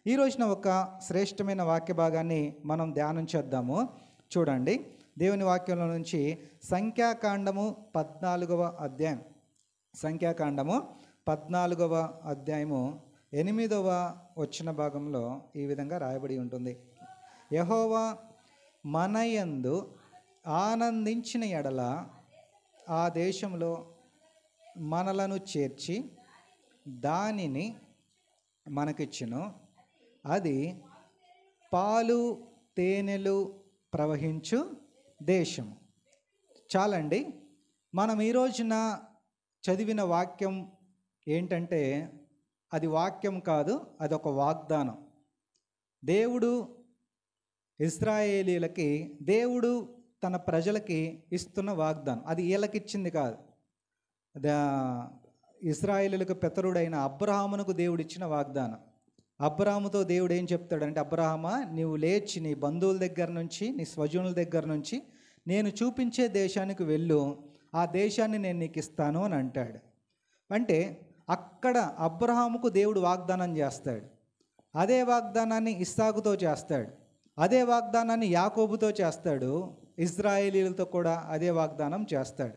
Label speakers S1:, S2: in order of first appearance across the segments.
S1: ఈ రోజున ఒక శ్రేష్టమైన వాక్య భాగాన్ని మనం ధ్యానం చేద్దాము. చూడండి, దేవుని వాక్యంలో నుంచి సంఖ్యాకాండము 14వ అధ్యాయం, సంఖ్యాకాండము 14వ అధ్యాయము 8వ వచన భాగంలో ఈ విధంగా రాయబడి ఉంటుంది. యెహోవా మనయందు ఆనందించిన ఎడల ఆ దేశంలో మనలను చేర్చి దానిని మనకిచ్చును. అది పాలు తేనెలు ప్రవహించు దేశం. చాలండి. మనం ఈ రోజున చదివిన వాక్యం ఏంటంటే అది వాక్యం కాదు, అది ఒక వాగ్దానం. దేవుడు ఇశ్రాయేలీలకి, దేవుడు తన ప్రజలకి ఇస్తున్న వాగ్దానం. అది వీళ్ళకిచ్చింది కాదు. ఇశ్రాయేలీలకు పితరుడైన అబ్రహామునకు దేవుడు ఇచ్చిన వాగ్దానం. అబ్రహాముతో దేవుడు ఏం చెప్తాడంటే, అబ్రహామా, నీవు లేచి నీ బంధువుల దగ్గర నుంచి, నీ స్వజనుల దగ్గర నుంచి నేను చూపించే దేశానికి వెళ్ళు, ఆ దేశాన్ని నేను నీకు ఇస్తాను అని అంటాడు. అంటే అక్కడ అబ్రహాముకు దేవుడు వాగ్దానం చేస్తాడు. అదే వాగ్దానాన్ని ఇస్సాకుతో చేస్తాడు. అదే వాగ్దానాన్ని యాకోబుతో చేస్తాడు. ఇశ్రాయేలీలతో కూడా అదే వాగ్దానం చేస్తాడు.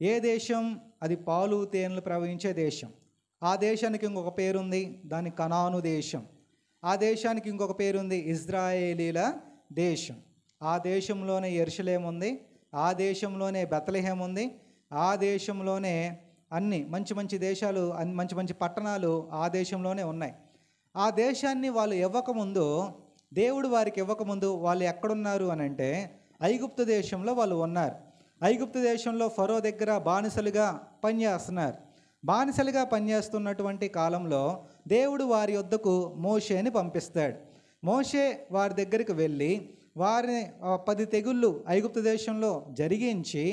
S1: ఏ దేశం? అది పాలు తేనెలు ప్రవహించే దేశం. ఆ దేశానికి ఇంకొక పేరుంది, దాని కనాను దేశం. ఆ దేశానికి ఇంకొక పేరుంది, ఇశ్రాయేలీల దేశం. ఆ దేశంలోనే యెరూషలేము ఉంది, ఆ దేశంలోనే బెత్లెహేము ఉంది, ఆ దేశంలోనే అన్ని మంచి మంచి దేశాలు, మంచి మంచి పట్టణాలు ఆ దేశంలోనే ఉన్నాయి. ఆ దేశాన్ని వాళ్ళు ఇవ్వకముందు, దేవుడు వారికి ఇవ్వకముందు వాళ్ళు ఎక్కడున్నారు అని అంటే ఐగుప్తు దేశంలో వాళ్ళు ఉన్నారు. ఐగుప్తు దేశంలో ఫరో దగ్గర బానిసలుగా పనిచేస్తున్నారు. బానిసలుగా పనిచేస్తున్నటువంటి కాలంలో దేవుడు వారి యొద్దకు మోషేని పంపిస్తాడు. మోషే వారి దగ్గరికి వెళ్ళి వారిని 10 తెగుళ్ళు ఐగుప్తు దేశంలో జరిగించి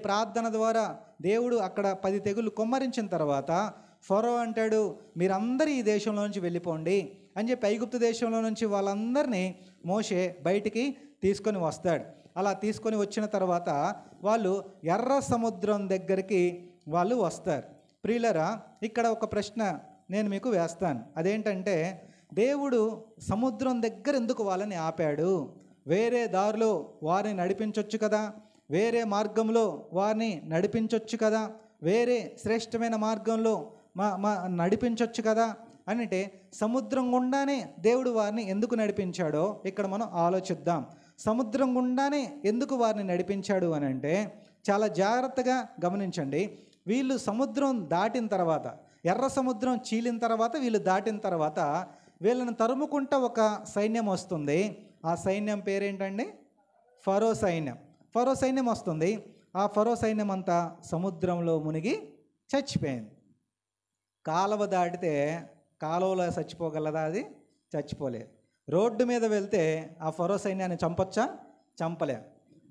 S1: ప్రార్థన ద్వారా దేవుడు అక్కడ 10 తెగుళ్ళు కుమ్మరించిన తర్వాత ఫరో అంటాడు, మీరందరూ ఈ దేశంలో నుంచి వెళ్ళిపోండి అని చెప్పి ఐగుప్తు దేశంలో నుంచి వాళ్ళందరినీ మోషే బయటికి తీసుకొని వస్తాడు. అలా తీసుకొని వచ్చిన తర్వాత వాళ్ళు ఎర్ర సముద్రం దగ్గరికి వాళ్ళు వస్తారు. ప్రియులరా, ఇక్కడ ఒక ప్రశ్న నేను మీకు వేస్తాను. అదేంటంటే, దేవుడు సముద్రం దగ్గర ఎందుకు వాళ్ళని ఆపాడు? వేరే దారిలో వారిని నడిపించవచ్చు కదా, వేరే మార్గంలో వారిని నడిపించవచ్చు కదా, వేరే శ్రేష్టమైన మార్గంలో నడిపించవచ్చు కదా అని అంటే సముద్రం గుండానే దేవుడు వారిని ఎందుకు నడిపించాడో ఇక్కడ మనం ఆలోచిద్దాం. సముద్రం గుండానే ఎందుకు వారిని నడిపించాడు అని అంటే చాలా జాగ్రత్తగా గమనించండి. వీళ్ళు సముద్రం దాటిన తర్వాత, ఎర్ర సముద్రం చీలిన తర్వాత, వీళ్ళు దాటిన తర్వాత వీళ్ళని తరుముకుంటూ ఒక సైన్యం వస్తుంది. ఆ సైన్యం పేరేంటండి? ఫరో సైన్యం. ఫరో సైన్యం వస్తుంది. ఆ ఫరో సైన్యం అంతా సముద్రంలో మునిగి చచ్చిపోయింది. కాలువ దాటితే కాలువలో చచ్చిపోగలదా? అది చచ్చిపోలేదు. రోడ్డు మీద వెళ్తే ఆ ఫరో సైన్యాన్ని చంపొచ్చా? చంపలే.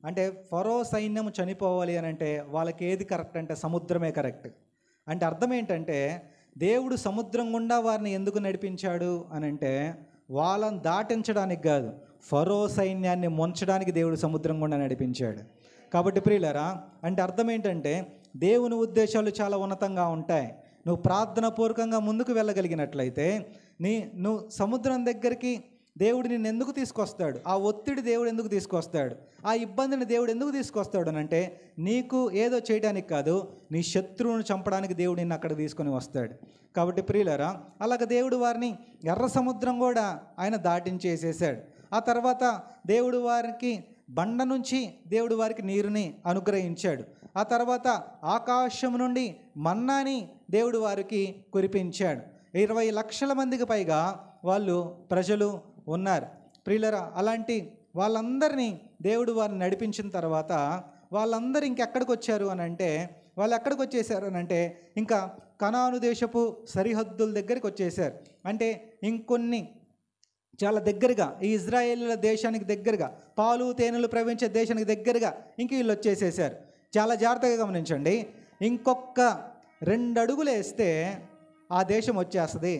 S1: అంటే ఫరో సైన్యం చనిపోవాలి అని అంటే వాళ్ళకి ఏది కరెక్ట్ అంటే సముద్రమే కరెక్ట్. అంటే అర్థం ఏంటంటే, దేవుడు సముద్రం గుండా వారిని ఎందుకు నడిపించాడు అని అంటే వాళ్ళని దాటించడానికి కాదు, ఫరో సైన్యాన్ని ముంచడానికి దేవుడు సముద్రం గుండా నడిపించాడు. కాబట్టి ప్రియులారా, అంటే అర్థం ఏంటంటే దేవుని ఉద్దేశాలు చాలా ఉన్నతంగా ఉంటాయి. నువ్వు ప్రార్థన పూర్వకంగా ముందుకు వెళ్ళగలిగినట్లయితే నువ్వు సముద్రం దగ్గరికి దేవుడు నిన్ను ఎందుకు తీసుకొస్తాడు? ఆ ఒత్తిడి దేవుడు ఎందుకు తీసుకొస్తాడు? ఆ ఇబ్బందిని దేవుడు ఎందుకు తీసుకొస్తాడు అని అంటే నీకు ఏదో చేయడానికి కాదు, నీ శత్రువును చంపడానికి దేవుడు నిన్ను అక్కడ తీసుకొని వస్తాడు. కాబట్టి ప్రియులారా, అలాగ దేవుడు వారిని ఎర్ర సముద్రం కూడా ఆయన దాటించేసేసాడు. ఆ తర్వాత దేవుడు వారికి బండ నుంచి దేవుడు వారికి నీరుని అనుగ్రహించాడు. ఆ తర్వాత ఆకాశం నుండి మన్నాని దేవుడు వారికి కురిపించాడు. 20 లక్షల మందికి పైగా వాళ్ళు ప్రజలు ఉన్నారు. ప్రియులరా, అలాంటి వాళ్ళందరినీ దేవుడు వారిని నడిపించిన తర్వాత వాళ్ళందరూ ఇంకెక్కడికి వచ్చారు అని అంటే, వాళ్ళు ఎక్కడికి వచ్చేసారు అని అంటే ఇంకా కనాను దేశపు సరిహద్దుల దగ్గరికి వచ్చేసారు. అంటే ఇంకొన్ని చాలా దగ్గరగా, ఈ ఇజ్రాయేలీల దేశానికి దగ్గరగా, పాలు తేనెలు ప్రవహించే దేశానికి దగ్గరగా ఇంక వీళ్ళు వచ్చేసేసారు. చాలా జాగ్రత్తగా గమనించండి. ఇంకొక 2 అడుగులు వేస్తే ఆ దేశం వచ్చేస్తుంది.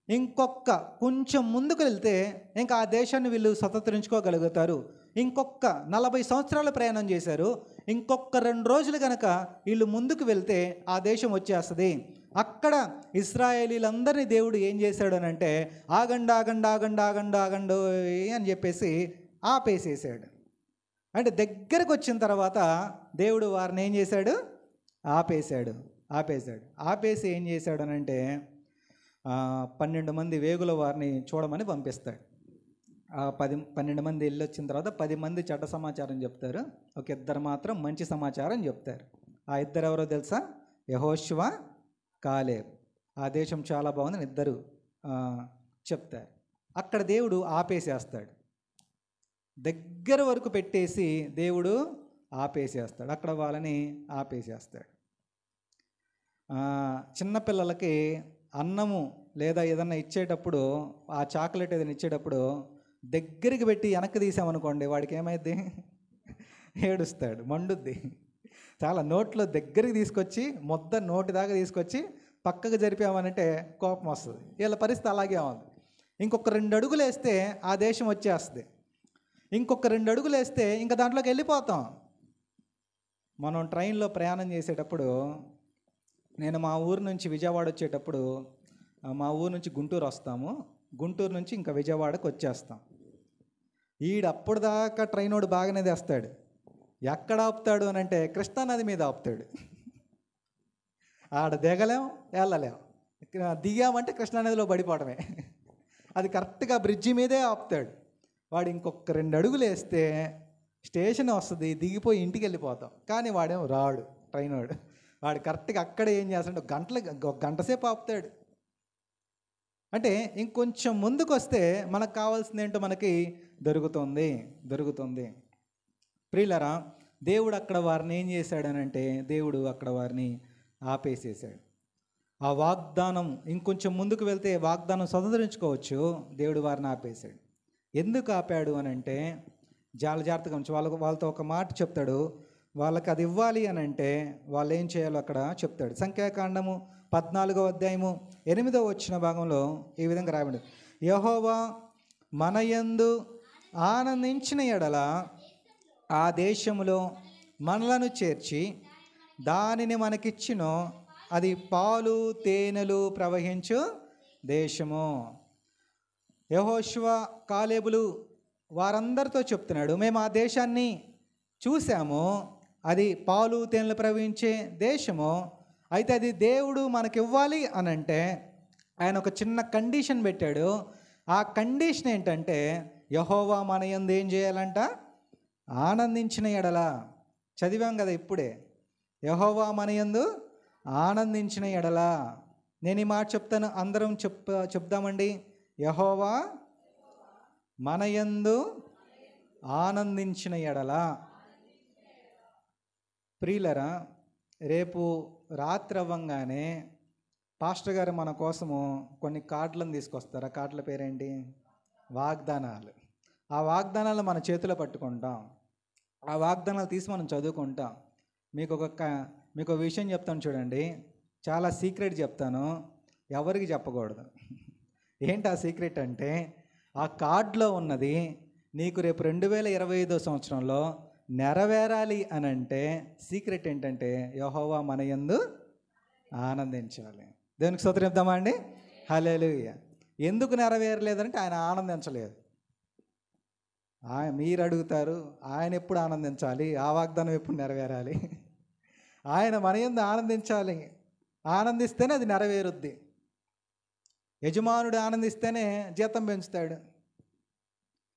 S1: ఇంకొక కొంచెం ముందుకు వెళ్తే ఇంకా ఆ దేశాన్ని వీళ్ళు స్వతంత్రించుకోగలుగుతారు. ఇంకొక 40 సంవత్సరాలు ప్రయాణం చేశారు. ఇంకొక 2 రోజులు కనుక వీళ్ళు ముందుకు వెళ్తే ఆ దేశం వచ్చేస్తుంది. అక్కడ ఇశ్రాయేలీలందరినీ దేవుడు ఏం చేశాడు అని అంటే ఆగండి ఆగండి ఆగండి ఆగండి ఆగండి అని చెప్పేసి ఆపేసేసాడు. అంటే దగ్గరకు వచ్చిన తర్వాత దేవుడు వారిని ఏం చేశాడు? ఆపేశాడు. ఆపేసి ఏం చేశాడు అని అంటే 12 మంది వేగుల వారిని చూడమని పంపిస్తాడు. 12 మంది వెళ్ళి వచ్చిన తర్వాత 10 మంది చెడ్డ సమాచారం చెప్తారు, ఒక 2 మాత్రం మంచి సమాచారం చెప్తారు. ఆ 2 ఎవరో తెలుసా? యెహోషువ, కాలేబ్. ఆ దేశం చాలా బాగుందని 2 చెప్తారు. అక్కడ దేవుడు ఆపేసేస్తాడు. దగ్గర వరకు పెట్టేసి దేవుడు ఆపేసేస్తాడు. అక్కడ వాళ్ళని ఆపేసేస్తాడు. చిన్నపిల్లలకి అన్నము లేదా ఏదన్నా ఇచ్చేటప్పుడు, ఆ చాక్లెట్ ఏదైనా ఇచ్చేటప్పుడు దగ్గరికి పెట్టి వెనక్కి తీసామనుకోండి, వాడికి ఏమైద్ది? ఏడుస్తాడు, మండుద్ది. చాలా నోట్లో దగ్గరికి తీసుకొచ్చి నోటి దాకా తీసుకొచ్చి పక్కకు జరిపామనంటే కోపం వస్తుంది. వీళ్ళ పరిస్థితి అలాగే ఉంది. ఇంకొక 2 అడుగులు వేస్తే ఆ దేశం వచ్చేస్తుంది. ఇంకొక 2 అడుగులు వేస్తే ఇంకా దాంట్లోకి వెళ్ళిపోతాం. మనం ట్రైన్లో ప్రయాణం చేసేటప్పుడు, నేను మా ఊరు నుంచి విజయవాడ వచ్చేటప్పుడు, మా ఊరు నుంచి గుంటూరు వస్తాము, గుంటూరు నుంచి ఇంకా విజయవాడకు వచ్చేస్తాం. అప్పుడు దాకా ట్రైనోడు బాగానే తెస్తాడు. ఎక్కడ ఆపుతాడు అని అంటే కృష్ణానది మీద ఆపుతాడు. ఆడ దిగలేం, వెళ్ళలేం. దిగామంటే కృష్ణానదిలో పడిపోవడమే. అది కరెక్ట్గా బ్రిడ్జి మీదే ఆపుతాడు. వాడు ఇంకొక 2 అడుగులు వేస్తే స్టేషన్ వస్తుంది, దిగిపోయి ఇంటికి వెళ్ళిపోతాం. కానీ వాడేమో రాడు ట్రైనోడు. వాడు కరెక్ట్గా అక్కడ ఏం చేస్తాడు, ఒక గంట సేపు ఆపుతాడు. అంటే ఇంకొంచెం ముందుకు వస్తే మనకు కావాల్సింది ఏంటో మనకి దొరుకుతుంది. ప్రియులరా, దేవుడు అక్కడ వారిని ఏం చేశాడనంటే దేవుడు అక్కడ వారిని ఆపేసేసాడు. ఆ వాగ్దానం ఇంకొంచెం ముందుకు వెళ్తే వాగ్దానం స్వతంత్రించుకోవచ్చు, దేవుడు వారిని ఆపేశాడు. ఎందుకు ఆపాడు అని అంటే జాగ్రత్తగా ఉంచి వాళ్ళతో ఒక మాట చెప్తాడు. వాళ్ళకి అది ఇవ్వాలి అని అంటే వాళ్ళు ఏం చేయాలో అక్కడ చెప్తాడు. సంఖ్యాకాండము 14వ అధ్యాయము 8వ వచ్చిన భాగంలో ఈ విధంగా రాయబడింది. యెహోవా మనయందు ఆనందించిన ఎడల ఆ దేశములో మనలను చేర్చి దానిని మనకిచ్చినో అది పాలు తేనెలు ప్రవహించు దేశము. యెహోషువ, కాలేబులు వారందరితో చెప్తున్నాడు, మేము ఆ దేశాన్ని చూసాము, అది పాలు తేనెలు ప్రవహించే దేశము. అయితే అది దేవుడు మనకివ్వాలి అని అంటే ఆయన ఒక చిన్న కండిషన్ పెట్టాడు. ఆ కండిషన్ ఏంటంటే యెహోవా మన యందు ఏం చేయాలంట? ఆనందించిన ఎడల. చదివాం కదా ఇప్పుడే, యెహోవా మన యందు ఆనందించిన ఎడల. నేను ఈ మాట చెప్తాను, అందరం చెప్దామండి. యెహోవా మన యందు ఆనందించిన ఎడల. ప్రియులరా, రేపు రాత్రి అవ్వంగానే పాస్టర్ గారు మన కోసము కొన్ని కార్డులను తీసుకొస్తారు. ఆ కార్డుల పేరేంటి? వాగ్దానాలు. ఆ వాగ్దానాలు మన చేతిలో పట్టుకుంటాం. ఆ వాగ్దానాలు తీసి మనం చదువుకుంటాం. మీకు ఒక విషయం చెప్తాను చూడండి, చాలా సీక్రెట్ చెప్తాను, ఎవరికి చెప్పకూడదు. ఏంటి ఆ సీక్రెట్ అంటే, ఆ కార్డులో ఉన్నది నీకు రేపు 2025 సంవత్సరంలో నెరవేరాలి అని అంటే సీక్రెట్ ఏంటంటే యెహోవా మన యందు ఆనందించాలి. దేవునికి స్తోత్రం చెప్దామా అండి? హల్లెలూయా. ఎందుకు నెరవేరలేదంటే ఆయన ఆనందించలేదు. మీరు అడుగుతారు ఆయన ఎప్పుడు ఆనందించాలి, ఆ వాగ్దానం ఎప్పుడు నెరవేరాలి? ఆయన మన యందు ఆనందించాలి. ఆనందిస్తేనే అది నెరవేరుద్ది. యజమానుడు ఆనందిస్తేనే జీతం పెంచుతాడు,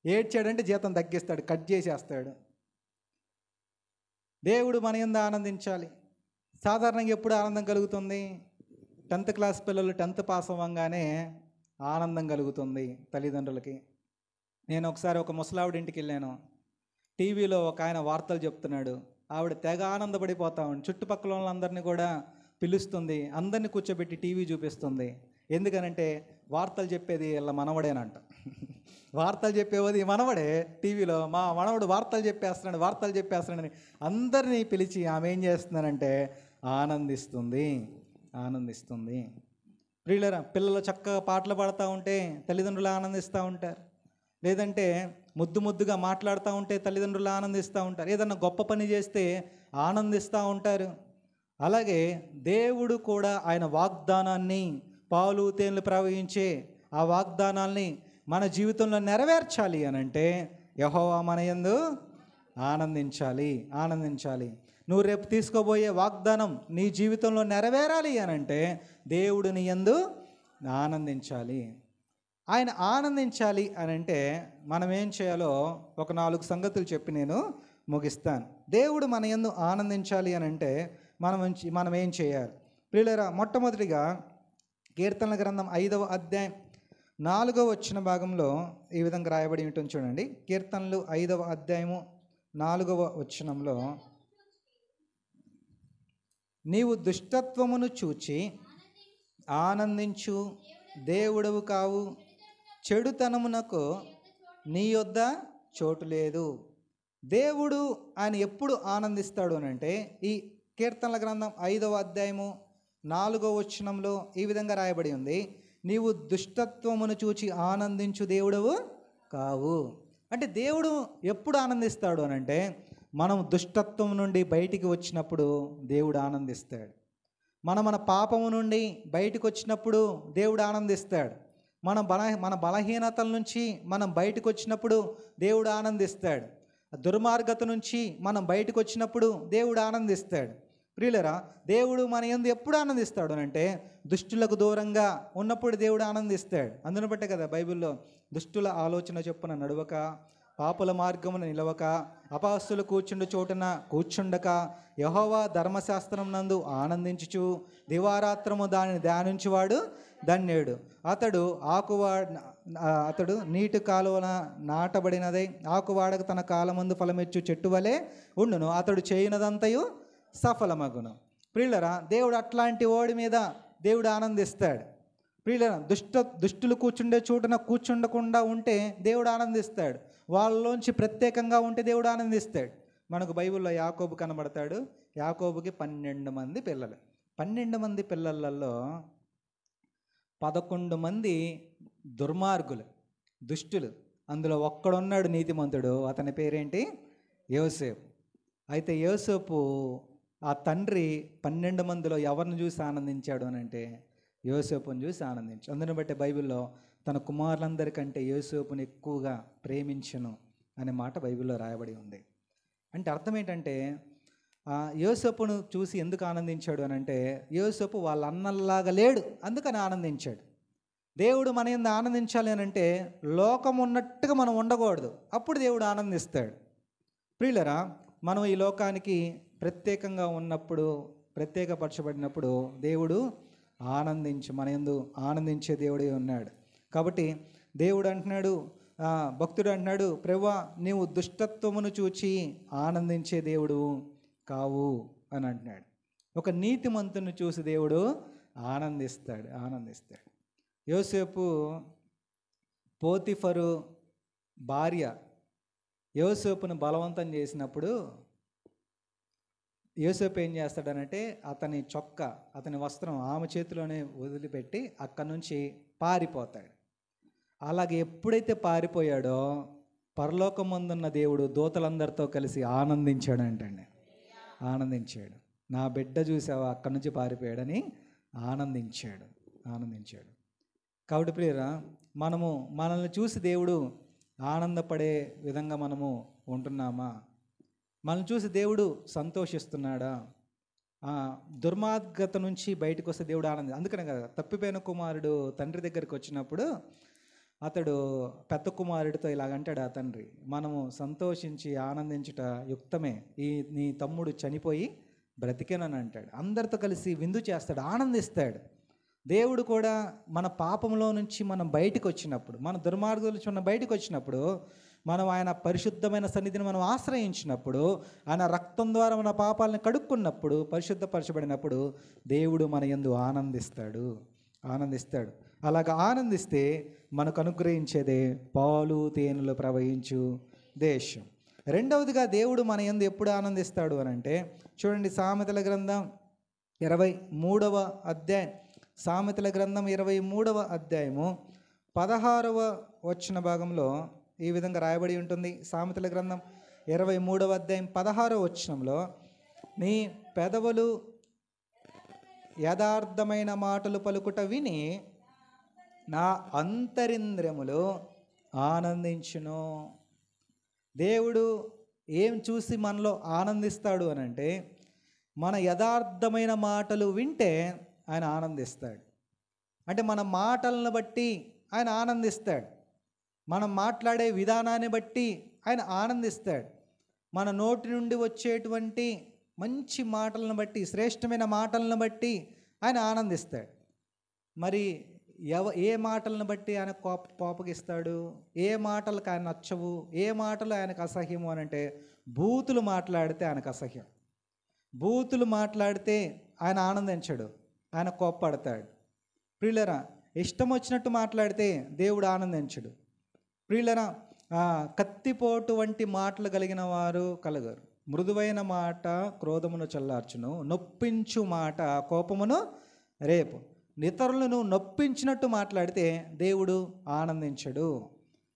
S1: ఏడ్చాడంటే జీతం తగ్గిస్తాడు, కట్ చేసేస్తాడు. దేవుడు మన యందు ఆనందించాలి. సాధారణంగా ఎప్పుడు ఆనందం కలుగుతుంది? 10th క్లాస్ పిల్లలు 10th పాస్ అవ్వగానే ఆనందం కలుగుతుంది తల్లిదండ్రులకి. నేను ఒకసారి ఒక ముసలావిడ ఇంటికి వెళ్ళాను. టీవీలో ఒక ఆయన వార్తలు చెప్తున్నాడు. ఆవిడ తెగ ఆనందపడిపోతా ఉంది. చుట్టుపక్కల వాళ్ళందరినీ కూడా పిలుస్తుంది, అందరినీ కూర్చోబెట్టి టీవీ చూపిస్తుంది. ఎందుకనంటే వార్తలు చెప్పేది వీళ్ళ మనవడేనంట. వార్తలు చెప్పేది మనవడే. టీవీలో మా మనవడు వార్తలు చెప్పేస్తున్నాడని అందరినీ పిలిచి ఆమె ఏం చేస్తున్నానంటే ఆనందిస్తుంది. ప్రియులరా, పిల్లలు చక్కగా పాటలు పాడుతూ ఉంటే తల్లిదండ్రులు ఆనందిస్తూ ఉంటారు. లేదంటే ముద్దుగా మాట్లాడుతూ ఉంటే తల్లిదండ్రులు ఆనందిస్తూ ఉంటారు. ఏదన్నా గొప్ప పని చేస్తే ఆనందిస్తూ ఉంటారు. అలాగే దేవుడు కూడా ఆయన వాగ్దానాన్ని, పాలు తేనెలు ప్రవహించే ఆ వాగ్దానాల్ని మన జీవితంలో నెరవేర్చాలి అని అంటే యెహోవా మన యందు ఆనందించాలి. నువ్వు రేపు తీసుకోబోయే వాగ్దానం నీ జీవితంలో నెరవేరాలి అని అంటే దేవుడు నీ యందు ఆనందించాలి. ఆయన ఆనందించాలి అని అంటే మనం ఏం చేయాలో ఒక 4 సంగతులు చెప్పి నేను ముగిస్తాను. దేవుడు మన యందు ఆనందించాలి అని అంటే మనం ఏం చేయాలి ప్రియులారా? మొట్టమొదటిగా కీర్తనల గ్రంథం 5వ అధ్యాయం 4వ వచన భాగంలో ఈ విధంగా రాయబడి ఉంటుంది చూడండి. కీర్తనలు 5వ అధ్యాయము 4వ వచనంలో, నీవు దుష్టత్వమును చూచి ఆనందించు దేవుడవు కావు, చెడుతనమునకు నీ యొద్ద చోటు లేదు. దేవుడు ఆయన ఎప్పుడు ఆనందిస్తాడు అని అంటే ఈ కీర్తనల గ్రంథం 5వ అధ్యాయము 4వ వచనంలో ఈ విధంగా రాయబడి ఉంది, నీవు దుష్టత్వమును చూచి ఆనందించు దేవుడవు కావు. అంటే దేవుడు ఎప్పుడు ఆనందిస్తాడు అని అంటే మనం దుష్టత్వం నుండి బయటికి వచ్చినప్పుడు దేవుడు ఆనందిస్తాడు. మన పాపము నుండి బయటకు వచ్చినప్పుడు దేవుడు ఆనందిస్తాడు. మన బలహీనతల నుంచి మనం బయటకు వచ్చినప్పుడు దేవుడు ఆనందిస్తాడు. దుర్మార్గత నుంచి మనం బయటకు వచ్చినప్పుడు దేవుడు ఆనందిస్తాడు. ప్రియులరా, దేవుడు మన యందు ఎప్పుడు ఆనందిస్తాడు అని అంటే దుష్టులకు దూరంగా ఉన్నప్పుడు దేవుడు ఆనందిస్తాడు. అందును బట్టే కదా బైబిల్లో దుష్టుల ఆలోచన చొప్పున నడవక, పాపుల మార్గమున నిలవక, అపహాస్యులు కూర్చుండు చోటున కూర్చుండక, యెహోవా ధర్మశాస్త్రం నందు ఆనందించుచు దివారాత్రము దానిని ధ్యానించువాడు ధన్యుడు. అతడు నీటి కాలువన నాటబడినదై ఆకువాడకు తన కాలమందు ఫలమిచ్చు చెట్టు వలె ఉండును, అతడు చేయనదంతయు సఫలమగును. ప్రియులరా, దేవుడు అట్లాంటి వాడి మీద దేవుడు ఆనందిస్తాడు. ప్రియులరా, దుష్టులు కూర్చుండే చోటున కూర్చుండకుండా ఉంటే దేవుడు ఆనందిస్తాడు. వాళ్ళలోంచి ప్రత్యేకంగా ఉంటే దేవుడు ఆనందిస్తాడు. మనకు బైబిల్లో యాకోబు కనబడతాడు. యాకోబుకి 12 మంది పిల్లలు. 12 మంది పిల్లలలో 11 మంది దుర్మార్గులు, దుష్టులు. అందులో ఒక్కడున్నాడు నీతిమంతుడు. అతని పేరేంటి? యోసేపు. అయితే యోసేపు ఆ తండ్రి 12 మందిలో ఎవరిని చూసి ఆనందించాడు అని అంటే యోసేపుని చూసి ఆనందించాడు. అందుని బట్టి బైబిల్లో తన కుమారులందరికంటే యోసేపుని ఎక్కువగా ప్రేమించను అనే మాట బైబిల్లో రాయబడి ఉంది. అంటే అర్థం ఏంటంటే యోసేపును చూసి ఎందుకు ఆనందించాడు అని అంటే యోసేపు వాళ్ళ అన్నల్లాగా లేడు, అందుకని ఆనందించాడు. దేవుడు మన యందు ఆనందించాలి అని అంటే లోకం ఉన్నట్టుగా మనం ఉండకూడదు, అప్పుడు దేవుడు ఆనందిస్తాడు. ప్రియులరా, మనం ఈ లోకానికి ప్రత్యేకంగా ఉన్నప్పుడు, ప్రత్యేకపరచబడినప్పుడు దేవుడు మన యందు ఆనందించే దేవుడే ఉన్నాడు. కాబట్టి దేవుడు అంటున్నాడు, భక్తుడు అంటున్నాడు, ప్రభువా నీవు దుష్టత్వమును చూచి ఆనందించే దేవుడు కావు అని అంటున్నాడు. ఒక నీతిమంతుని చూసి దేవుడు ఆనందిస్తాడు. యోసేపు పోతిఫరు భార్య యోసేపును బలవంతం చేసినప్పుడు యోసేపు ఏం చేస్తాడనంటే అతని చొక్కా, అతని వస్త్రం ఆమె చేతిలోనే వదిలిపెట్టి అక్కడి నుంచి పారిపోతాడు. అలాగే ఎప్పుడైతే పారిపోయాడో పరలోకమందున్న దేవుడు దూతలందరితో కలిసి ఆనందించాడు. నా బిడ్డ చూసావా అక్కడి నుంచి పారిపోయాడని ఆనందించాడు. కాబట్టి ప్రియరా, మనల్ని చూసి దేవుడు ఆనందపడే విధంగా మనము ఉంటున్నామా? మనల్ని చూసి దేవుడు సంతోషిస్తున్నాడా? దుర్మార్గత నుంచి బయటకు వస్తే దేవుడు అందుకనే కదా తప్పిపోయిన కుమారుడు తండ్రి దగ్గరికి వచ్చినప్పుడు అతడు పెద్ద కుమారుడితో ఇలాగంటాడు ఆ తండ్రి, మనము సంతోషించి ఆనందించుట యుక్తమే, నీ తమ్ముడు చనిపోయి బ్రతికేనని అంటాడు. అందరితో కలిసి విందు చేస్తాడు, ఆనందిస్తాడు. దేవుడు కూడా మన పాపంలో నుంచి మనం బయటకు వచ్చినప్పుడు, మన దుర్మార్గుల నుంచి మనం బయటకు వచ్చినప్పుడు, మనం ఆయన పరిశుద్ధమైన సన్నిధిని మనం ఆశ్రయించినప్పుడు, ఆయన రక్తం ద్వారా మన పాపాలను కడుక్కున్నప్పుడు, పరిశుద్ధపరచబడినప్పుడు దేవుడు మన యందు ఆనందిస్తాడు. అలాగ ఆనందిస్తే మనకు అనుగ్రహించేదే పాలు తేనెలు ప్రవహించు దేశం. రెండవదిగా దేవుడు మన యందు ఎప్పుడు ఆనందిస్తాడు అని అంటే చూడండి, సామెతల గ్రంథం 23వ అధ్యాయం, సామెతల గ్రంథం 23వ అధ్యాయము 16వ వచన భాగంలో ఈ విధంగా రాయబడి ఉంటుంది. సామెతల గ్రంథం 23వ అధ్యాయం 16వ వచనంలో, నీ పెదవులు యథార్థమైన మాటలు పలుకుట విని నా అంతరింద్రియములు ఆనందించును. దేవుడు ఏం చూసి మనలో ఆనందిస్తాడు అని అంటే, మన యథార్థమైన మాటలు వింటే ఆయన ఆనందిస్తాడు. అంటే మన మాటలను బట్టి ఆయన ఆనందిస్తాడు. మనం మాట్లాడే విధానాన్ని బట్టి ఆయన ఆనందిస్తాడు. మన నోటి నుండి వచ్చేటువంటి మంచి మాటలను బట్టి, శ్రేష్టమైన మాటలను బట్టి ఆయన ఆనందిస్తాడు. మరి ఏ మాటలను బట్టి ఆయన కోపగిస్తాడు? ఏ మాటలకు ఆయన నచ్చవు? ఏ మాటలు ఆయనకు అసహ్యము అని అంటే, బూతులు మాట్లాడితే ఆయనకు అసహ్యం. బూతులు మాట్లాడితే ఆయన ఆనందించడు, ఆయన కోప్పడతాడు. ప్రియులరా, ఇష్టం వచ్చినట్టు మాట్లాడితే దేవుడు ఆనందించడు. ప్రియులరా, కత్తిపోటు వంటి మాటలు కలిగిన వారు కలగరు. మృదువైన మాట క్రోధమును చల్లార్చును, నొప్పించు మాట కోపమును రేపు. ఇతరులను నొప్పించినట్టు మాట్లాడితే దేవుడు ఆనందించడు.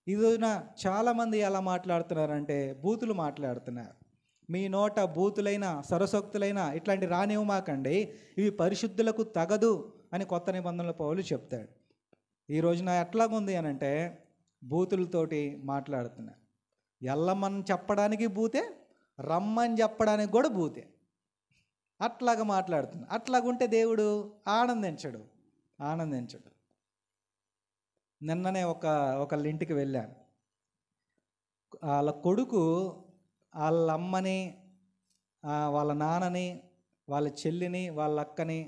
S1: ఈరోజున చాలామంది ఎలా మాట్లాడుతున్నారంటే బూతులు మాట్లాడుతున్నారు. మీ నోట బూతులైన సరసోక్తులైన ఇట్లాంటి రానివ్వమాకండి, ఇవి పరిశుద్ధులకు తగదు అని కొత్త నిబంధనల పౌలు చెప్తాడు. ఈ రోజున ఎట్లాగుంది అని అంటే బూతులతోటి మాట్లాడుతున్నారు. ఎల్లమని చెప్పడానికి బూతే, రమ్మని చెప్పడానికి కూడా బూతే. అట్లాగా మాట్లాడుతున్నారు. అట్లాగుంటే దేవుడు ఆనందించడు. నిన్ననే ఒకళ్ళ ఇంటికి వెళ్ళాను. వాళ్ళ కొడుకు వాళ్ళ అమ్మని, వాళ్ళ నాన్నని, వాళ్ళ చెల్లిని, వాళ్ళ అక్కని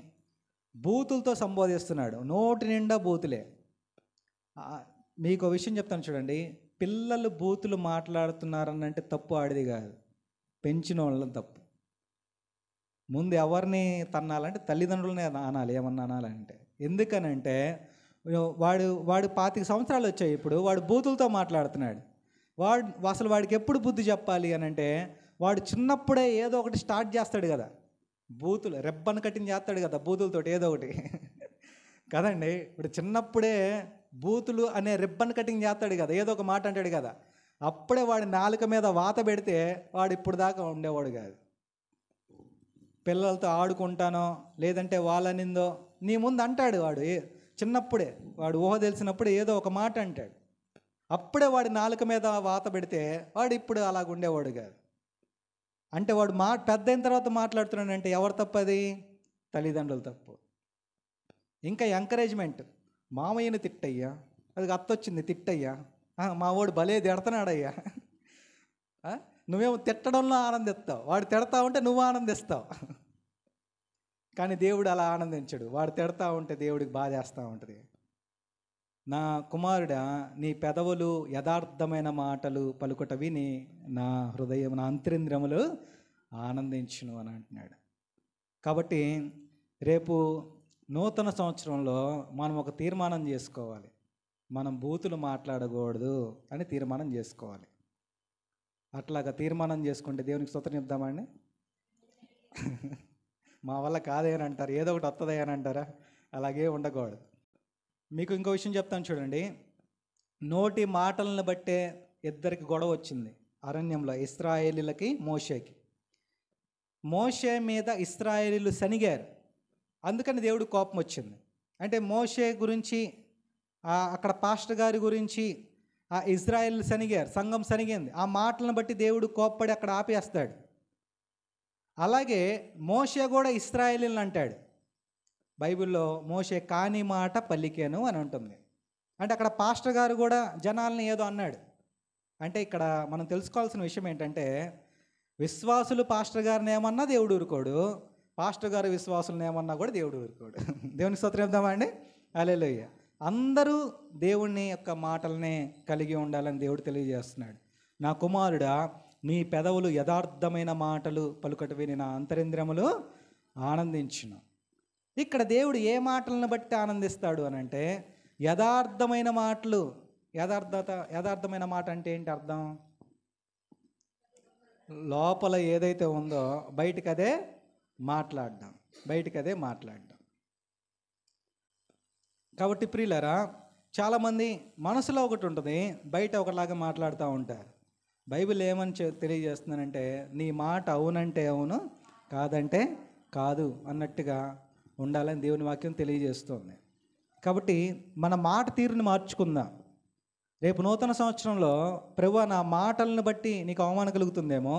S1: బూతులతో సంబోధిస్తున్నాడు. నోటి నిండా బూతులే. మీకు ఒక విషయం చెప్తాను చూడండి, పిల్లలు బూతులు మాట్లాడుతున్నారనంటే తప్పు ఆడిది కాదు, పెంచిన వాళ్ళని తప్పు. ముందు ఎవరిని తన్నాలంటే తల్లిదండ్రులనే అనాలి, ఏమన్నా అనాలంటే. ఎందుకనంటే వాడు 25 సంవత్సరాలు వచ్చాయి, ఇప్పుడు వాడు బూతులతో మాట్లాడుతున్నాడు. అసలు వాడికి ఎప్పుడు బుద్ధి చెప్పాలి అని అంటే, వాడు చిన్నప్పుడే ఏదో ఒకటి స్టార్ట్ చేస్తాడు కదా, బూతులు రెబ్బన్ కటింగ్ చేస్తాడు కదా బూతులతోటి ఏదో ఒకటి కదండి. ఇప్పుడు చిన్నప్పుడే బూతులు అనే రిబ్బన్ కటింగ్ చేస్తాడు కదా, ఏదో ఒక మాట అంటాడు కదా. అప్పుడే వాడి నాలుక మీద వాత పెడితే వాడు ఇప్పుడు దాకా ఉండేవాడు కాదు. పిల్లలతో ఆడుకుంటానో లేదంటే వాళ్ళనిందో నీ ముందు అంటాడు వాడు. చిన్నప్పుడే వాడు ఊహ తెలిసినప్పుడు ఏదో ఒక మాట అంటాడు. అప్పుడే వాడి నాలుక మీద వాత పెడితే వాడు ఇప్పుడు అలాగ ఉండేవాడు కాదు. అంటే వాడు పెద్ద అయిన తర్వాత మాట్లాడుతున్నాడంటే ఎవరు తప్పది? తల్లిదండ్రులు తప్పు. ఇంకా ఎంకరేజ్మెంట్, మామయ్యని తిట్టయ్యా, అది అత్తొచ్చింది తిట్టయ్యా, మా వాడు భలే తిడతాడయ్యా. నువ్వేమో తిట్టడంలో ఆనందిస్తావు, వాడు తిడతా ఉంటే నువ్వు ఆనందిస్తావు. కానీ దేవుడు అలా ఆనందించడు. వాడు తిడతా ఉంటే దేవుడికి బాధేస్తూ ఉంటుంది. నా కుమారుడా, నీ పెదవులు యథార్థమైన మాటలు పలుకుట విని నా హృదయం, నా అంతరింద్రియములు ఆనందించును అని అంటున్నాడు. కాబట్టి రేపు నూతన సంవత్సరంలో మనం ఒక తీర్మానం చేసుకోవాలి. మనం బూతులు మాట్లాడకూడదు అని తీర్మానం చేసుకోవాలి. అట్లాగా తీర్మానం చేసుకుంటే దేవునికి స్తోత్రం చెప్దామండి. మా వల్ల కాదే అని అంటారు, ఏదో ఒకటి వస్తుంది అని అంటారా? అలాగే ఉండకూడదు. మీకు ఇంకో విషయం చెప్తాను చూడండి. నోటి మాటలను బట్టే ఇద్దరికి గొడవ వచ్చింది అరణ్యంలో, ఇశ్రాయేలీలకి మోషేకి. మోషే మీద ఇశ్రాయేలీలు సనిగారు, అందుకని దేవుడు కోపం వచ్చింది. అంటే మోషే గురించి, అక్కడ పాస్టర్ గారి గురించి ఆ ఇజ్రాయేల్ సనిగారు, సంఘం సనిగింది. ఆ మాటలను బట్టి దేవుడు కోప్పడి అక్కడ ఆపేస్తాడు. అలాగే మోషే కూడా ఇశ్రాయేలీలను అంటాడు. బైబిల్లో మోషే కాని మాట పలికాను అని ఉంటుంది. అంటే అక్కడ పాస్టర్ గారు కూడా జనాల్ని ఏదో అన్నాడు. అంటే ఇక్కడ మనం తెలుసుకోవాల్సిన విషయం ఏంటంటే, విశ్వాసులు పాస్టర్ గారిని ఏమన్నా దేవుడు ఊరుకోడు, పాస్టర్ గారు విశ్వాసులను ఏమన్నా కూడా దేవుడు ఊరుకోడు. దేవునికి స్తోత్రం చెప్దామా అండి? హల్లెలూయా. అందరూ దేవుని యొక్క మాటలనే కలిగి ఉండాలని దేవుడు తెలియజేస్తున్నాడు. నా కుమారుడా, నీ పెదవులు యథార్థమైన మాటలు పలుకట విని నా అంతరింద్రియములు ఆనందించును. ఇక్కడ దేవుడు ఏ మాటలను బట్టి ఆనందిస్తాడు అని అంటే, యథార్థమైన మాటలు. యథార్థమైన మాట అంటే ఏంటి అర్థం? లోపల ఏదైతే ఉందో బయటికి అదే మాట్లాడడం. కాబట్టి ప్రియులారా, చాలామంది మనసులో ఒకటి ఉంటుంది, బయట ఒకలాగా మాట్లాడుతూ ఉంటారు. బైబిల్ ఏమని తెలియజేస్తున్నానంటే, నీ మాట అవునంటే అవును, కాదంటే కాదు అన్నట్టుగా ఉండాలని దేవుని వాక్యం తెలియజేస్తుంది. కాబట్టి మన మాట తీరుని మార్చుకుందాం. రేపు నూతన సంవత్సరంలో ప్రభువా నా మాటలను బట్టి నీకు అవమానం కలుగుతుందేమో,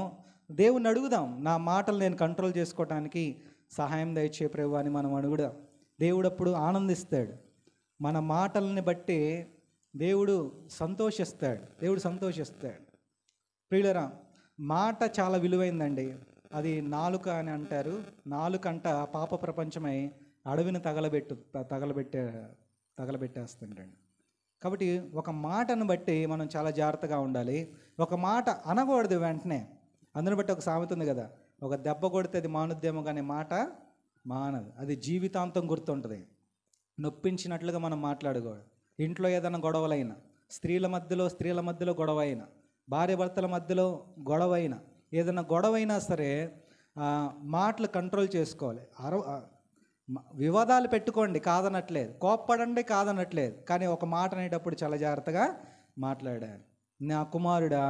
S1: దేవుణ్ణి అడుగుదాం, నా మాటలు నేను కంట్రోల్ చేసుకోవడానికి సహాయం దయచే ప్రభువా అని మనం అడుగుదాం. దేవుడు అప్పుడు ఆనందిస్తాడు. మన మాటల్ని బట్టి దేవుడు సంతోషిస్తాడు. ప్రియులరా, మాట చాలా విలువైందండి. అది నాలుక అని అంటారు. నాలుకంట పాప ప్రపంచమై అడవిని తగలబెట్టేస్తుంటండి. కాబట్టి ఒక మాటను బట్టి మనం చాలా జాగ్రత్తగా ఉండాలి. ఒక మాట అనకూడదు వెంటనే. అందుని బట్టి ఒక సామెత ఉంది కదా, ఒక దెబ్బ కొడితే అది మానుద్దేమో కానీ మాట మానదు, అది జీవితాంతం గుర్తుంటుంది. నొప్పించినట్లుగా మనం మాట్లాడకూడదు. ఇంట్లో ఏదైనా గొడవలైనా, స్త్రీల మధ్యలో గొడవ అయినా, భార్య భర్తల మధ్యలో గొడవ అయినా, ఏదైనా గొడవ అయినా సరే మాటలు కంట్రోల్ చేసుకోవాలి. వివాదాలు పెట్టుకోండి కాదనట్లేదు, కోప్పడండి కాదనట్లేదు, కానీ ఒక మాట అనేటప్పుడు చాలా జాగ్రత్తగా మాట్లాడాలి. నా కుమారుడా,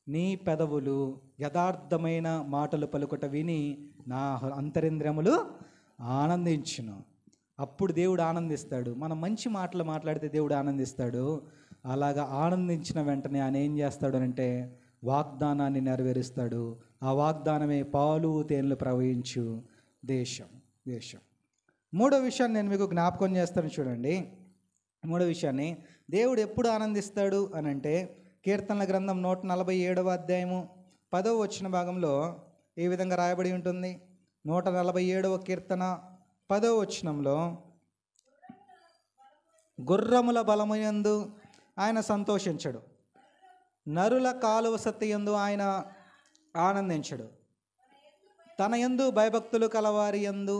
S1: నీ పెదవులు యథార్థమైన మాటలు పలుకుట విని నా అంతరింద్రియములు ఆనందించును. అప్పుడు దేవుడు ఆనందిస్తాడు. మనం మంచి మాటలు మాట్లాడితే దేవుడు ఆనందిస్తాడు. అలాగా ఆనందించిన వెంటనే ఆయన ఏం చేస్తాడు అంటే వాగ్దానాన్ని నెరవేరుస్తాడు. ఆ వాగ్దానమే పాలు తేనెలు ప్రవహించు దేశం. మూడో విషయాన్ని నేను మీకు జ్ఞాపకం చేస్తాను చూడండి. మూడో విషయాన్ని దేవుడు ఎప్పుడు ఆనందిస్తాడు అని అంటే కీర్తనల గ్రంథం 147వ అధ్యాయము 10వ వచన భాగంలో ఈ విధంగా రాయబడి ఉంటుంది. 147వ కీర్తన 10వ వచనంలో, గుర్రముల బలముయందు ఆయన సంతోషించడు, నరుల కాలువ సత్యందు ఆయన ఆనందించడు, తన యందు భయభక్తులు కలవారి యందు,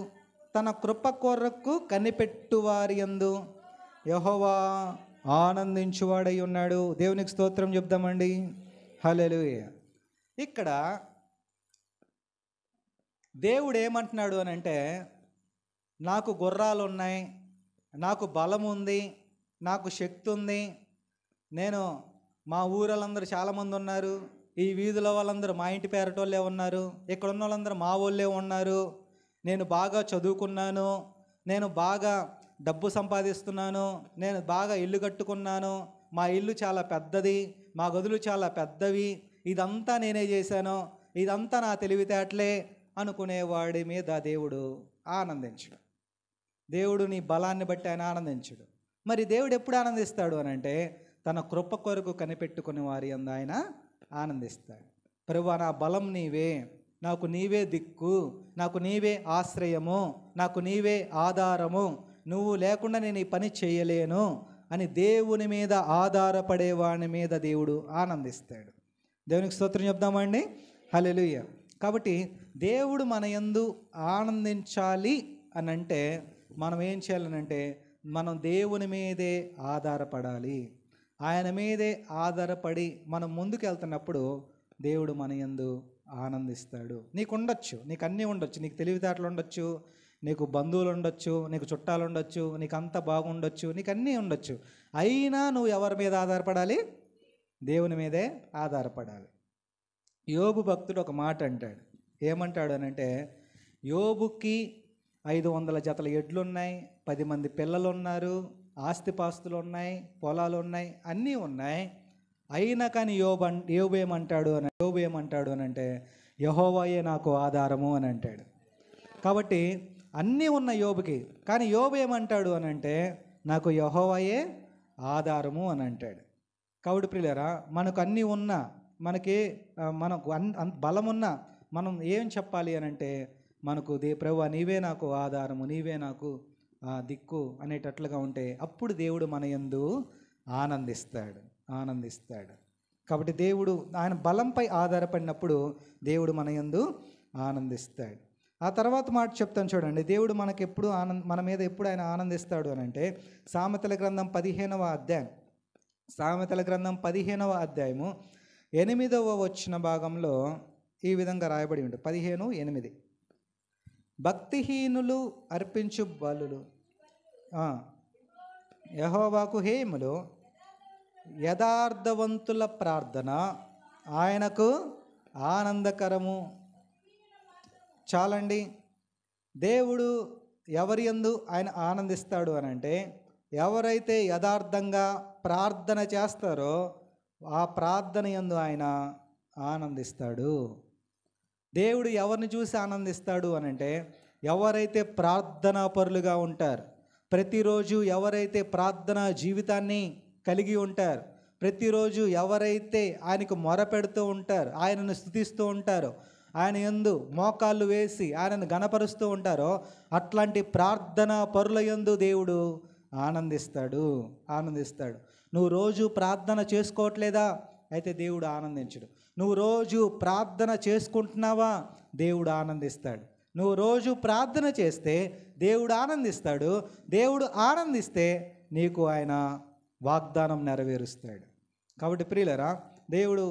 S1: తన కృప కొరకు కనిపెట్టువారి యందు యెహోవా ఆనందించువాడై ఉన్నాడు. దేవునికి స్తోత్రం చెప్దామండి. హల్లెలూయా. ఇక్కడ దేవుడు ఏమంటున్నాడు అని అంటే, నాకు గుర్రాలు ఉన్నాయి, నాకు బలం ఉంది, నాకు శక్తి ఉంది, నేను మా ఊళ్ళందరూ చాలామంది ఉన్నారు, ఈ వీధిలో వాళ్ళందరూ మా ఇంటి పేరటోళ్ళే ఉన్నారు, ఇక్కడ ఉన్న వాళ్ళందరూ మా వాళ్ళే ఉన్నారు, నేను బాగా చదువుకున్నాను, నేను బాగా డబ్బు సంపాదిస్తున్నాను, నేను బాగా ఇల్లు కట్టుకున్నాను, మా ఇల్లు చాలా పెద్దది, మా గదులు చాలా పెద్దవి, ఇదంతా నేనే చేశాను, ఇదంతా నా తెలివితేటలే అనుకునేవాడి మీద దేవుడు ఆనందించడు. దేవుడు నీ బలాన్ని బట్టి ఆయన ఆనందించడు. మరి దేవుడు ఎప్పుడు ఆనందిస్తాడు అని అంటే తన కృప కొరకు కనిపెట్టుకునే వారి యందు ఆయన ఆనందిస్తాడు. ప్రభువా నా బలం నీవే, నాకు నీవే దిక్కు, నాకు నీవే ఆశ్రయము, నాకు నీవే ఆధారము, నువ్వు లేకుండా నేను ఈ పని చేయలేను అని దేవుని మీద ఆధారపడేవాని మీద దేవుడు ఆనందిస్తాడు. దేవునికి స్తోత్రం చెప్దామండి. హల్లెలూయా. కాబట్టి దేవుడు మన యందు ఆనందించాలి అని అంటే మనం ఏం చేయాలనంటే మనం దేవుని మీదే ఆధారపడాలి. ఆయన మీదే ఆధారపడి మనం ముందుకు వెళ్తున్నప్పుడు దేవుడు మన యందు ఆనందిస్తాడు. నీకు ఉండొచ్చు, నీకు అన్నీ ఉండొచ్చు, నీకు తెలివితేటలు ఉండొచ్చు, నీకు బంధువులు ఉండొచ్చు, నీకు చుట్టాలు ఉండొచ్చు, నీకు అంత బాగుండొచ్చు, నీకు అన్నీ ఉండొచ్చు, అయినా నువ్వు ఎవరి మీద ఆధారపడాలి? దేవుని మీదే ఆధారపడాలి. యోబు భక్తుడు ఒక మాట అంటాడు. ఏమంటాడు అని అంటే, యోబుకి 500 జతల ఎడ్లు ఉన్నాయి, 10 మంది పిల్లలు ఉన్నారు, ఆస్తిపాస్తులు ఉన్నాయి, పొలాలు ఉన్నాయి, అన్నీ ఉన్నాయి, అయినా కానీ యోబు ఏమంటాడు అని అంటే యెహోవాయే నాకు ఆధారము అని అంటాడు. కాబట్టి అన్నీ ఉన్న యోబుకి, కానీ యోబు ఏమంటాడు అని అంటే నాకు యెహోవాయే ఆధారము అని అంటాడు. కాబట్టి ప్రియులారా, మనకు అన్నీ ఉన్నా, మనకి మనకు బలం ఉన్నా మనం ఏం చెప్పాలి అని అంటే మనకు ప్రభువా నీవే నాకు ఆధారము, నీవే నాకు దిక్కు అనేటట్లుగా ఉంటే అప్పుడు దేవుడు మన యందు ఆనందిస్తాడు. కాబట్టి దేవుడు ఆయన బలంపై ఆధారపడినప్పుడు దేవుడు మన యందు ఆనందిస్తాడు. ఆ తర్వాత మాట చెప్తాను చూడండి. దేవుడు మనకి ఎప్పుడు మన మీద ఎప్పుడు ఆయన ఆనందిస్తాడు అని అంటే సామెతల గ్రంథం 15వ అధ్యాయము 8వ వచన భాగంలో ఈ విధంగా రాయబడి ఉంటుంది. 15:8 భక్తిహీనులు అర్పించు బలులు యెహోవాకు హేయములు, యథార్థవంతుల ప్రార్థన ఆయనకు ఆనందకరము. చాలండి. దేవుడు ఎవరి యందు ఆయన ఆనందిస్తాడు అని అంటే, ఎవరైతే యథార్థంగా ప్రార్థన చేస్తారో ఆ ప్రార్థన యందు ఆయన ఆనందిస్తాడు. దేవుడు ఎవరిని చూసి ఆనందిస్తాడు అని అంటే, ఎవరైతే ప్రార్థనా పరులుగా ఉంటారు, ప్రతిరోజు ఎవరైతే ప్రార్థనా జీవితాన్ని కలిగి ఉంటారు, ప్రతిరోజు ఎవరైతే ఆయనకు మొరపెడుతూ ఉంటారు, ఆయనను స్తుతిస్తూ ఉంటారో, ఆయన యందు మోకాళ్ళు వేసి ఆయనను గణపరుస్తూ ఉంటారో, అట్లాంటి ప్రార్థనా పరుల యందు దేవుడు ఆనందిస్తాడు. నువ్వు రోజు ప్రార్థన చేసుకోవట్లేదా? అయితే దేవుడు ఆనందించడు. నువ్వు రోజు ప్రార్థన చేసుకుంటున్నావా? దేవుడు ఆనందిస్తాడు. నువ్వు రోజు ప్రార్థన చేస్తే దేవుడు ఆనందిస్తాడు. దేవుడు ఆనందిస్తే నీకు ఆయన వాగ్దానం నెరవేరుస్తాడు. కాబట్టి ప్రియులరా, దేవుడు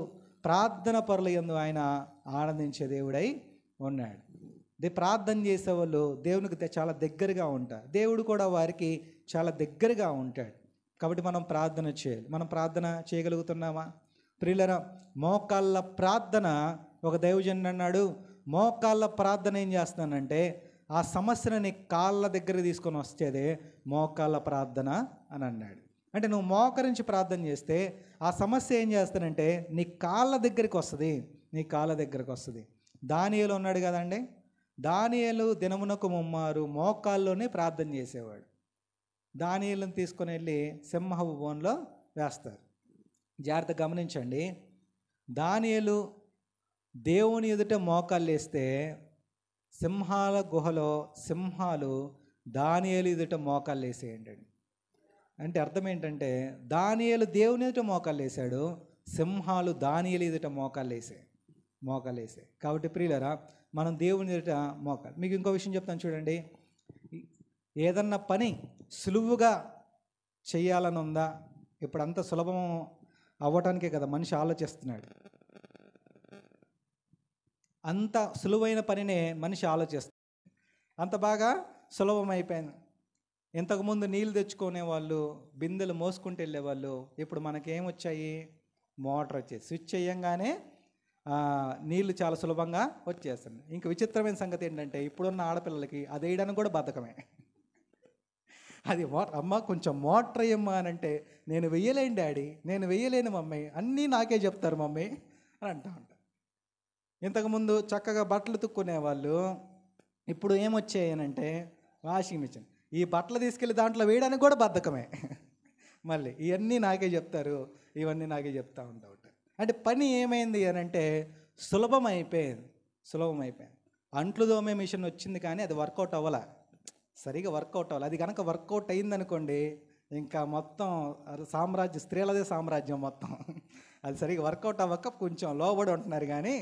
S1: ప్రార్థన పరుల యందు ఆయన ఆనందించే దేవుడై ఉన్నాడు. ప్రార్థన చేసేవాళ్ళు దేవునికి చాలా దగ్గరగా ఉంటారు. దేవుడు కూడా వారికి చాలా దగ్గరగా ఉంటాడు. కాబట్టి మనం ప్రార్థన చేయాలి. మనం ప్రార్థన చేయగలుగుతున్నామా? ప్రియులరా, మోకాళ్ళ ప్రార్థన, ఒక దైవజనుడు అన్నాడు, మోకాళ్ళ ప్రార్థన ఏం చేస్తానంటే ఆ సమస్యను నీ కాళ్ళ దగ్గర తీసుకొని వచ్చేదే మోకాళ్ళ ప్రార్థన అని అన్నాడు. అంటే నువ్వు మోకరించి ప్రార్థన చేస్తే ఆ సమస్య ఏం చేస్తానంటే నీ కాళ్ళ దగ్గరికి వస్తుంది. దానియేలు ఉన్నాడు కదండి, దానియేలు దినమునకు ముమ్మారు మోకాల్లోనే ప్రార్థన చేసేవాడు. దానియేలుని తీసుకొని వెళ్ళి సింహపు బోన్లో వేస్తారు. జాగ్రత్త గమనించండి, దానియేలు దేవుని ఎదుట మోకాళ్ళు వేస్తే సింహాల గుహలో సింహాలు దానియేలు ఎదుట మోకాళ్ళు వేసేయండి. అంటే అర్థం ఏంటంటే దానియేలు దేవుని ఎదుట మోకాళ్ళు వేసాడు, సింహాలు దానియేలు ఎదుట మోకాళ్ళు వేసాయి. కాబట్టి ప్రియులరా, మనం దేవుని ఎదుట మోకాలు. మీకు ఇంకో విషయం చెప్తాను చూడండి. ఏదన్నా పని సులువుగా చెయ్యాలని ఉందా? ఇప్పుడు అంత సులభం అవ్వటానికే కదా మనిషి ఆలోచిస్తున్నాడు. అంత సులువైన పనినే మనిషి ఆలోచిస్తాడు. అంత బాగా సులభం అయిపోయింది. ఇంతకుముందు నీళ్ళు తెచ్చుకునే వాళ్ళు, బిందెలు మోసుకుంటూ వెళ్ళేవాళ్ళు. ఇప్పుడు మనకేమొచ్చాయి? మోటార్ వచ్చేసి స్విచ్ చేయంగానే నీళ్ళు చాలా సులభంగా వచ్చేస్తుంది. ఇంక విచిత్రమైన సంగతి ఏంటంటే ఇప్పుడున్న ఆడపిల్లలకి అది వేయడానికి కూడా బద్ధకమే. అది అమ్మ కొంచెం మోటార్ వేయమ్మా అని అంటే, నేను వెయ్యలేను డాడీ, నేను వెయ్యలేను మమ్మీ, అన్నీ నాకే చెప్తారు మమ్మీ అని అంటూ ఉంటారు. ఇంతకుముందు చక్కగా బట్టలు తుక్కునేవాళ్ళు, ఇప్పుడు ఏమొచ్చాయి అని అంటే వాషింగ్ మిషన్. ఈ బట్టలు తీసుకెళ్ళి దాంట్లో వేయడానికి కూడా బద్ధకమే. మళ్ళీ ఇవన్నీ నాకే చెప్తారు, ఇవన్నీ నాకే చెప్తూ ఉంటా ఉంటారు. అంటే పని ఏమైంది అని అంటే సులభం అయిపోయింది. అంట్లు దోమే మిషన్ వచ్చింది కానీ అది వర్కౌట్ అవ్వలే, సరిగా వర్కౌట్ అవ్వాలి. అది కనుక వర్కౌట్ అయిందనుకోండి ఇంకా మొత్తం సామ్రాజ్యం, స్త్రీలదే సామ్రాజ్యం మొత్తం. అది సరిగా వర్కౌట్ అవ్వక కొంచెం లోబడి ఉంటున్నారు. కానీ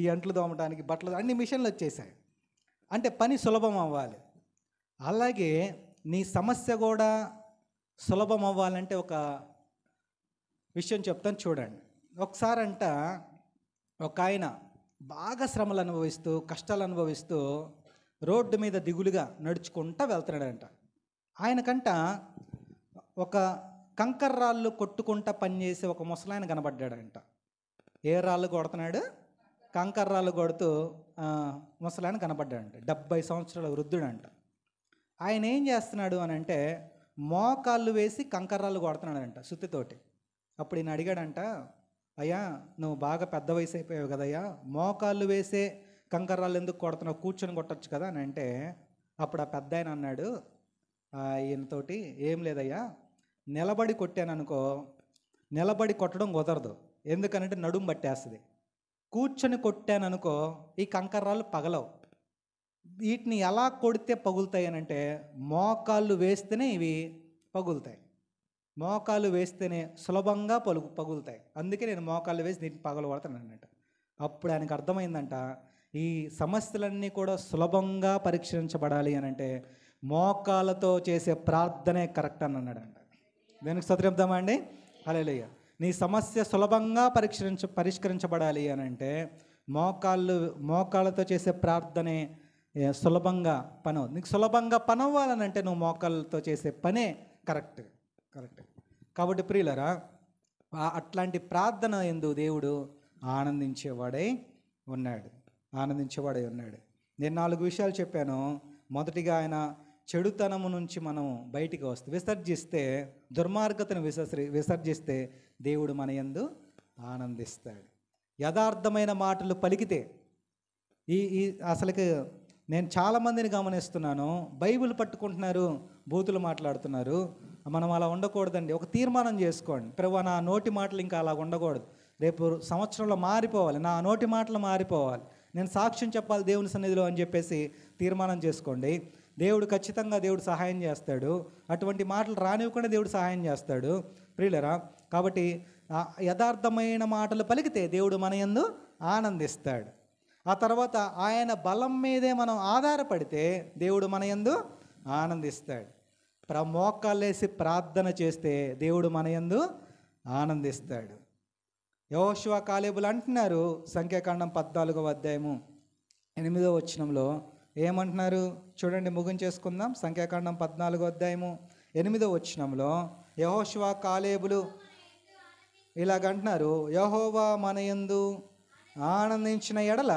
S1: ఈ అంట్లు దోమటానికి బట్టలు అన్ని మిషన్లు వచ్చేసాయి. అంటే పని సులభం అవ్వాలి. అలాగే నీ సమస్య కూడా సులభం అవ్వాలంటే ఒక విషయం చెప్తాను చూడండి. ఒకసారంట ఒక ఆయన బాగా శ్రమలు అనుభవిస్తూ, కష్టాలు అనుభవిస్తూ రోడ్డు మీద దిగులుగా నడుచుకుంటూ వెళ్తున్నాడంట. ఆయనకంట ఒక కంకర రాళ్ళు కొట్టుకుంటా పనిచేసే ఒక ముసలాయన కనబడ్డాడంట. ఏ రాళ్ళు కొడుతున్నాడు? కంకర రాళ్ళు కొడుతూ ముసలాయన కనబడ్డాడంట. 70 సంవత్సరాల వృద్ధుడంట. ఆయన ఏం చేస్తున్నాడు అని అంటే మోకాళ్ళు వేసి కంకర రాళ్ళు కొడుతున్నాడంట సుత్తితోటి. అప్పుడు ఈయన అడిగాడంట, అయ్యా నువ్వు బాగా పెద్ద వయసు అయిపోయావు కదయ్యా, మోకాళ్ళు వేసే కంకర్రాళ్ళు ఎందుకు కొడుతున్నావు, కూర్చొని కొట్టచ్చు కదా అని అంటే, అప్పుడు ఆ పెద్ద ఆయన అన్నాడు ఈయనతోటి, ఏం లేదయ్యా, నిలబడి కొట్టాను అనుకో, నిలబడి కొట్టడం కుదరదు, ఎందుకనంటే నడుము పట్టేస్తుంది. కూర్చొని కొట్టాను అనుకో ఈ కంకర్రాళ్ళు పగలవు. వీటిని ఎలా కొడితే పగులుతాయి అని అంటే మోకాళ్ళు వేస్తేనే ఇవి పగులుతాయి. మోకాళ్ళు వేస్తేనే సులభంగా పగులుతాయి. అందుకే నేను మోకాళ్ళు వేసి దీన్ని పగలు కొడతాను అన్నట్టు. అప్పుడు ఆయనకు అర్థమైందంట, ఈ సమస్యలన్నీ కూడా సులభంగా పరిష్కరించబడాలి అని అంటే మోకాళ్ళతో చేసే ప్రార్థనే కరెక్ట్ అని అన్నాడంట. దానికి స్తోత్రం అండి. హల్లెలూయా. నీ సమస్య సులభంగా పరిష్కరించబడాలి అని అంటే మోకాళ్ళతో చేసే ప్రార్థనే సులభంగా నీకు సులభంగా పని అవ్వాలని అంటే నువ్వు మోకాళ్ళతో చేసే పనే కరెక్ట్. కాబట్టి ప్రియులరా, అట్లాంటి ప్రార్థన యందు దేవుడు ఆనందించేవాడై ఉన్నాడు. నేను 4 విషయాలు చెప్పాను. మొదటిగా ఆయన చెడుతనము నుంచి మనం బయటికి విసర్జిస్తే, దుర్మార్గతను విసర్జిస్తే దేవుడు మన యందు ఆనందిస్తాడు. యథార్థమైన మాటలు పలికితే ఈ అసలుకి నేను చాలామందిని గమనిస్తున్నాను, బైబిల్ పట్టుకుంటున్నారు, బూతులు మాట్లాడుతున్నారు. మనం అలా ఉండకూడదండి. ఒక తీర్మానం చేసుకోండి, ప్రభువా నా నోటి మాటలు ఇంకా అలా ఉండకూడదు, రేపు సంవత్సరంలో మారిపోవాలి, నా నోటి మాటలు మారిపోవాలి, నేను సాక్ష్యం చెప్పాలి దేవుని సన్నిధిలో అని చెప్పేసి తీర్మానం చేసుకోండి. దేవుడు ఖచ్చితంగా దేవుడు సహాయం చేస్తాడు. అటువంటి మాటలు రానివ్వకుండా దేవుడు సహాయం చేస్తాడు ప్రియులరా. కాబట్టి యథార్థమైన మాటలు పలికితే దేవుడు మన యందు ఆనందిస్తాడు. ఆ తర్వాత ఆయన బలం మీదే మనం ఆధారపడితే దేవుడు మన యందు ఆనందిస్తాడు. మోకాళ్ళేసి ప్రార్థన చేస్తే దేవుడు మన యందు ఆనందిస్తాడు. యెహోషువ కాలేబులు అంటున్నారు, సంఖ్యాకాండం 14వ అధ్యాయము 8వ వచనంలో ఏమంటున్నారు చూడండి, ముగించేసుకుందాం. సంఖ్యాకాండం 14వ అధ్యాయము 8వ వచనంలో యెహోషువ కాలేబులు ఇలాగంటున్నారు, యెహోవా మన యందు ఆనందించిన ఎడల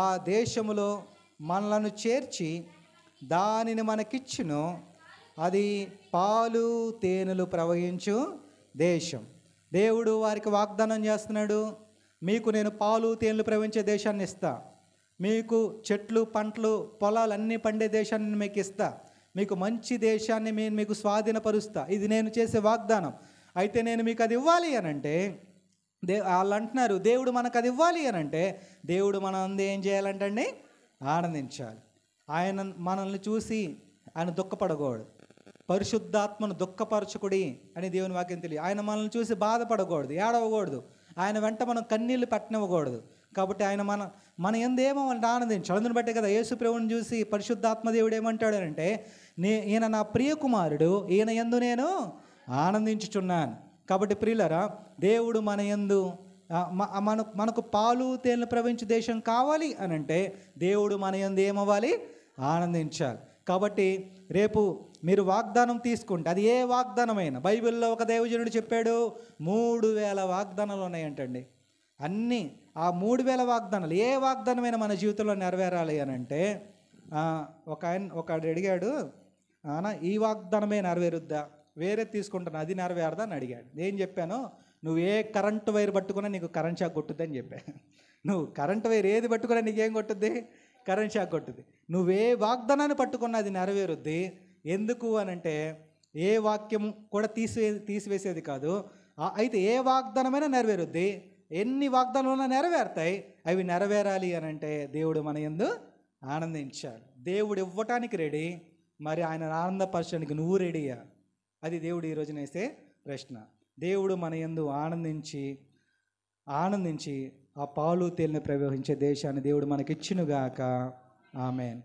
S1: ఆ దేశములో మనలను చేర్చి దానిని మనకిచ్చును, అది పాలు తేనెలు ప్రవహించు దేశం. దేవుడు వారికి వాగ్దానం చేస్తున్నాడు, మీకు నేను పాలు తేనెలు ప్రవహించే దేశాన్ని ఇస్తా, మీకు చెట్లు పంటలు పొలాలు అన్నీ పండే దేశాన్ని మీకు ఇస్తా, మీకు మంచి దేశాన్ని నేను మీకు స్వాధీనపరుస్తా, ఇది నేను చేసే వాగ్దానం. అయితే నేను మీకు అది ఇవ్వాలి అని అంటే వాళ్ళు అంటున్నారు, దేవుడు మనకు అది ఇవ్వాలి అని అంటే దేవుడు మన అందు ఏం చేయాలంటండి, ఆనందించాలి. ఆయన మనల్ని చూసి ఆయన దుఃఖపడకూడదు. పరిశుద్ధాత్మను దుఃఖపరచుకుడి అని దేవుని వాక్యం తెలియదు. ఆయన మనల్ని చూసి బాధపడకూడదు, ఏడవకూడదు, ఆయన వెంట మనం కన్నీళ్ళు పెట్టనివ్వకూడదు. కాబట్టి ఆయన మన యందు ఏమంటే ఆనందించాలి. అందుని బట్టే కదా యేసు ప్రభువుని చూసి పరిశుద్ధాత్మ దేవుడు ఏమంటాడంటే, ఈయన నా ప్రియ కుమారుడు, ఈయన యందు నేను ఆనందించుచున్నాను. కాబట్టి ప్రియులరా, దేవుడు మన యందు మనకు పాలు తేనెలు ప్రవహించే దేశం కావాలి అని అంటే దేవుడు మన యందు ఏమవ్వాలి, ఆనందించాలి. కాబట్టి రేపు మీరు వాగ్దానం తీసుకుంటే అది ఏ వాగ్దానమైనా, బైబిల్లో ఒక దైవజనుడు చెప్పాడు 3000 వాగ్దానాలు ఉన్నాయంటండి. అన్నీ ఆ 3000 వాగ్దానాలు ఏ వాగ్దానమైనా మన జీవితంలో నెరవేరాలి అని అంటే ఒకడు అడిగాడు, ఈ వాగ్దానమే నెరవేరుద్దా, వేరే తీసుకుంటాను అది నెరవేరదా అని అడిగాడు. నేను చెప్పాను, నువ్వు ఏ కరెంటు వైర్ పట్టుకున్నా నీకు కరెంట్ షాక్ కొట్టుద్ది అని చెప్పాను. నువ్వు కరెంటు వైర్ ఏది పట్టుకున్నా నీకేం కొట్టుద్ది, కరెంట్ షాక్ కొట్టుద్ది. నువ్వే వాగ్దానాన్ని పట్టుకున్నా అది నెరవేరుద్ది. ఎందుకు అనంటే ఏ వాక్యం కూడా తీసివేసేది కాదు. అయితే ఏ వాగ్దానమైనా నెరవేరుద్ది. ఎన్ని వాగ్దానాలు నెరవేరుతాయి. అవి నెరవేరాలి అని అంటే దేవుడు మన యందు ఆనందించాలి. దేవుడు ఇవ్వటానికి రెడీ, మరి ఆయన ఆనందపరచడానికి నువ్వు రెడీయా? అది దేవుడు ఈరోజు వేసే ప్రశ్న. దేవుడు మన యందు ఆనందించి ఆ పాలు తేనెలు ప్రవహించే దేశాన్ని దేవుడు మనకిచ్చునుగాక. ఆమేన్.